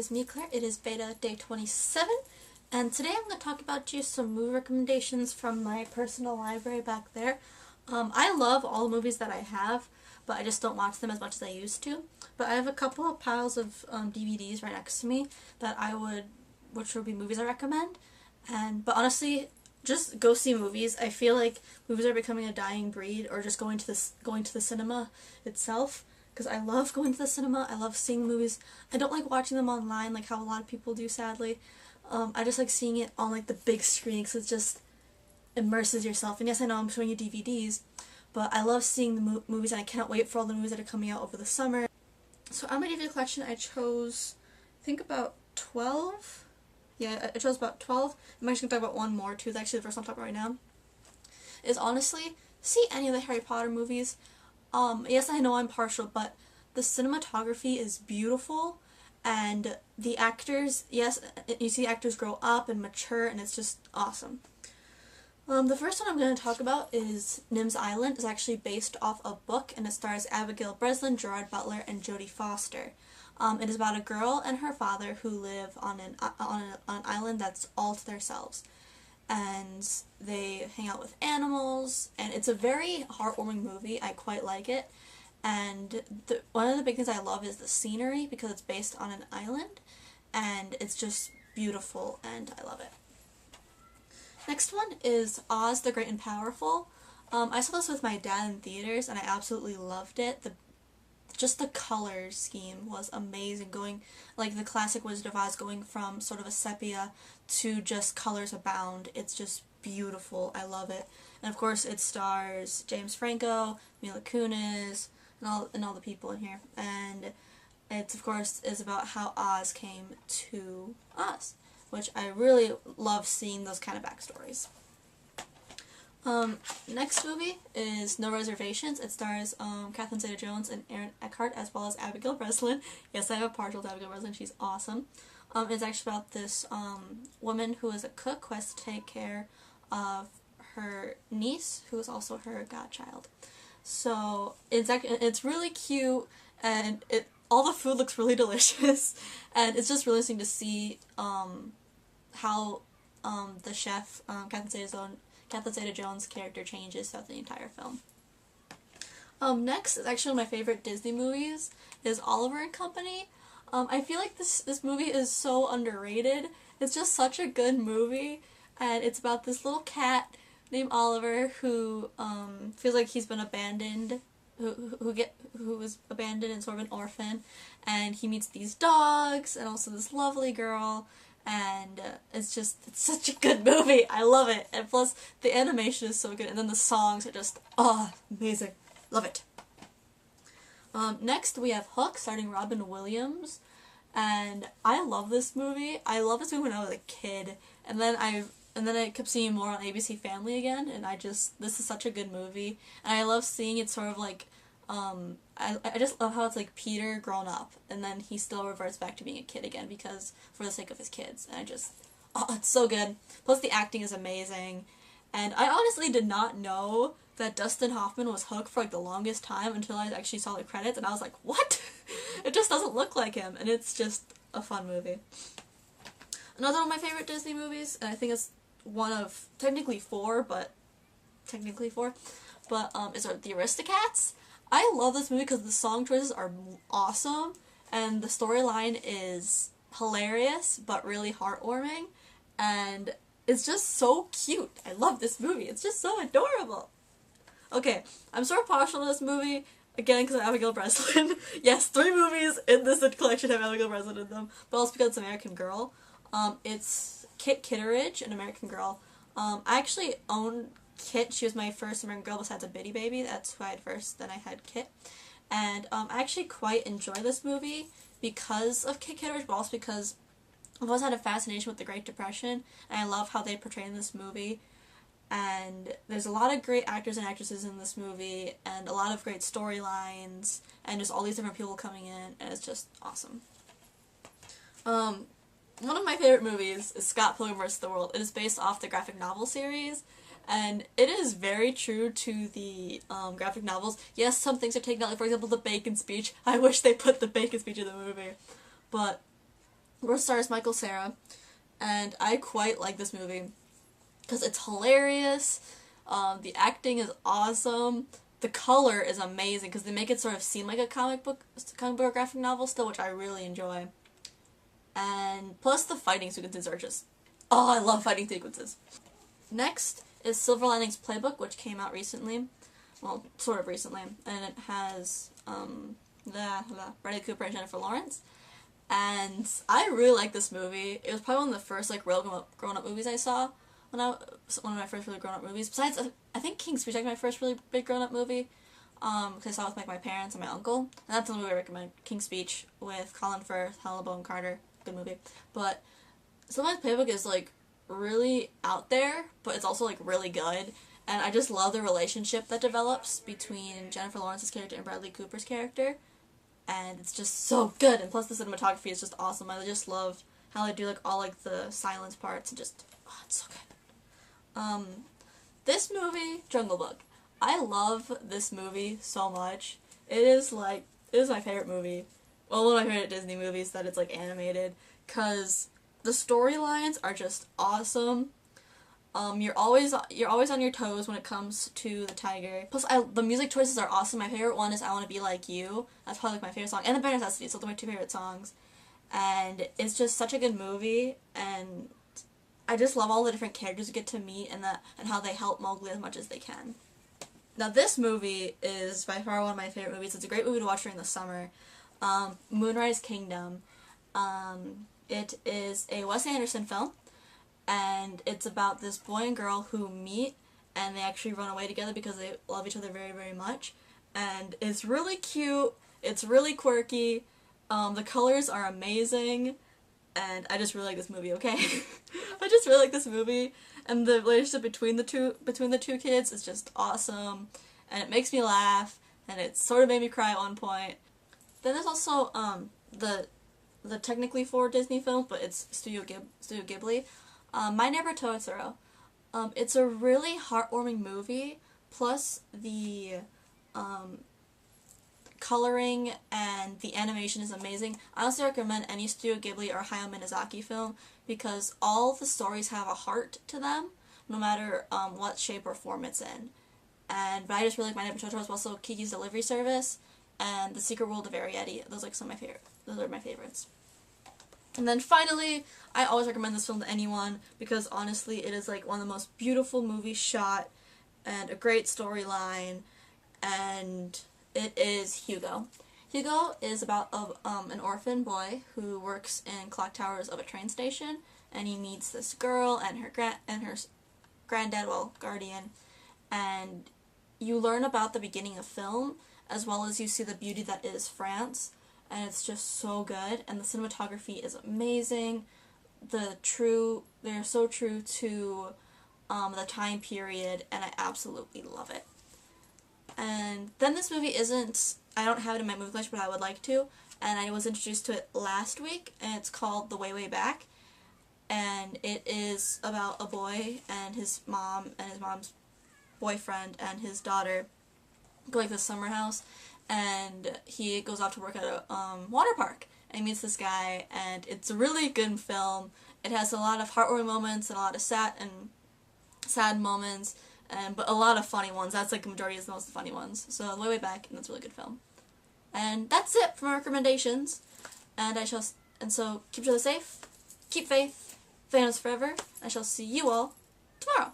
is me, Claire. It is VEDA day 27, and today I'm going to talk about you some movie recommendations from my personal library back there. I love all the movies that I have, but I just don't watch them as much as I used to. But I have a couple of piles of DVDs right next to me which would be movies I recommend. But honestly, just go see movies. I feel like movies are becoming a dying breed, or just going to the cinema itself. Because I love going to the cinema, I love seeing movies. I don't like watching them online like how a lot of people do, sadly. I just like seeing it on like the big screen because it just immerses yourself. And yes, I know I'm showing you DVDs, but I love seeing the movies, and I cannot wait for all the movies that are coming out over the summer. So on my DVD collection I chose, I think about 12. Yeah, I chose about 12. I'm actually going to talk about one more too. It's actually the first one I'm talking about right now. Is honestly, see any of the Harry Potter movies. Yes, I know I'm partial, but the cinematography is beautiful, and the actors, yes, you see actors grow up and mature, and it's just awesome. The first one I'm going to talk about is Nim's Island. It's actually based off a book, and it stars Abigail Breslin, Gerard Butler, and Jodie Foster. It is about a girl and her father who live on an island that's all to themselves. And they hang out with animals, and it's a very heartwarming movie. I quite like it, and one of the big things I love is the scenery, because it's based on an island, and it's just beautiful, and I love it. Next one is Oz the Great and Powerful. I saw this with my dad in theaters, and I absolutely loved it. Just the color scheme was amazing, going like the classic Wizard of Oz, going from sort of a sepia to just colors abound. It's just beautiful. I love it. And of course it stars James Franco, Mila Kunis, and all the people in here. And it's of course is about how Oz came to Oz, which I really love seeing those kind of backstories. Next movie is No Reservations. It stars Catherine Zeta-Jones and Aaron Eckhart, as well as Abigail Breslin. Yes, I have a partial to Abigail Breslin. She's awesome. It's actually about this woman who is a cook who has to take care of her niece, who is also her godchild. So it's really cute, and all the food looks really delicious, and it's just really interesting to see how the chef, Catherine Zeta-Jones' character changes throughout the entire film. Next is actually one of my favorite Disney movies, is Oliver and Company. I feel like this movie is so underrated. It's just such a good movie, and it's about this little cat named Oliver who feels like he's been abandoned, who was abandoned and sort of an orphan, and he meets these dogs and also this lovely girl. And it's such a good movie. I love it. And plus, the animation is so good. And then the songs are just, amazing. Love it. Next, we have Hook, starring Robin Williams. And I love this movie. I love this movie when I was a kid. And then I kept seeing more on ABC Family again. And this is such a good movie. And I love seeing it sort of like, I just love how it's like Peter grown up, and then he still reverts back to being a kid again because for the sake of his kids. And it's so good. Plus the acting is amazing. And I honestly did not know that Dustin Hoffman was Hook for like the longest time until I actually saw the credits, and I was like, what? It just doesn't look like him, and it's just a fun movie. Another one of my favorite Disney movies, and I think it's one of technically four, is The Aristocats. I love this movie because the song choices are awesome, and the storyline is hilarious but really heartwarming, and it's just so cute. I love this movie. It's just so adorable. Okay, I'm sort of partial to this movie, again because of Abigail Breslin. Yes, 3 movies in this collection have Abigail Breslin in them, but also because it's American Girl. It's Kit Kitteridge, an American Girl. I actually own Kit. She was my first American Girl besides a Bitty Baby. That's who I had first, then I had Kit. And I actually quite enjoy this movie because of Kit Kitteridge, but also because I've always had a fascination with the Great Depression, and I love how they portray in this movie. And there's a lot of great actors and actresses in this movie, and a lot of great storylines, and just all these different people coming in, and it's just awesome. One of my favorite movies is Scott Pilgrim vs. the World. It is based off the graphic novel series, and it is very true to the graphic novels. Yes, some things are taken out, like for example the Bacon speech. I wish they put the Bacon speech in the movie. But which stars Michael Cera, and I quite like this movie because it's hilarious. The acting is awesome. The color is amazing because they make it sort of seem like a comic book or graphic novel still, which I really enjoy. And plus the fighting sequences are just, oh, I love fighting sequences. Next is Silver Linings Playbook, which came out recently. Well, sort of recently. And it has Bradley Cooper and Jennifer Lawrence. And I really like this movie. It was probably one of the first like real grown-up movies I saw. One of my first really grown-up movies. Besides, I think King's Speech was my first really big grown-up movie. Because I saw it with like my parents and my uncle. And that's the movie I recommend. King's Speech with Colin Firth, Helena Bonham Carter. Good movie. But Silver Linings Playbook is like really out there, but it's also like really good. And I just love the relationship that develops between Jennifer Lawrence's character and Bradley Cooper's character. And it's just so good. And plus the cinematography is just awesome. I just love how they do like all like the silence parts and just, oh, it's so good. This movie, Jungle Book. I love this movie so much. It is my favorite movie. Well, one of my favorite Disney movies that it's like animated, because the storylines are just awesome. You're always on your toes when it comes to the tiger. Plus, the music choices are awesome. My favorite one is "I Want to Be Like You." That's probably like my favorite song, and "The Bare Necessities." Those are my two favorite songs, and it's just such a good movie. And I just love all the different characters you get to meet and how they help Mowgli as much as they can. Now, this movie is by far one of my favorite movies. It's a great movie to watch during the summer. Moonrise Kingdom. It is a Wes Anderson film, and it's about this boy and girl who meet, and they actually run away together because they love each other very, very much. And it's really cute. It's really quirky. The colors are amazing, and I just really like this movie. Okay, I just really like this movie, and the relationship between the two kids is just awesome, and it makes me laugh, and it sort of made me cry at one point. Then there's also the technically for Disney film, but it's Studio Ghibli. My Neighbor Totoro. It's a really heartwarming movie. Plus the coloring and the animation is amazing. I also recommend any Studio Ghibli or Hayao Miyazaki film because all the stories have a heart to them, no matter what shape or form it's in. But I just really like My Neighbor Totoro. It's also Kiki's Delivery Service and The Secret World of Arrietty. Those are like some of my favorite. Those are my favorites. And then finally, I always recommend this film to anyone because honestly, it is like one of the most beautiful movies shot and a great storyline, and it is Hugo. Hugo is about an orphan boy who works in clock towers of a train station, and he meets this girl and her granddad, well, guardian, and you learn about the beginning of film as well as you see the beauty that is France. And it's just so good, and the cinematography is amazing. They're so true to the time period, and I absolutely love it. And then this movie I don't have it in my movie collection, but I would like to, and I was introduced to it last week, and it's called The Way, Way Back, and it is about a boy and his mom and his mom's boyfriend and his daughter go like this summer house, and he goes off to work at a water park, and he meets this guy, and it's a really good film. It has a lot of heartwarming moments and a lot of sad moments, but a lot of funny ones. That's like the majority of the most funny ones. So The Way, Way Back, and that's a really good film. And that's it for my recommendations. And so keep each other safe, keep faith, famous forever. I shall see you all tomorrow.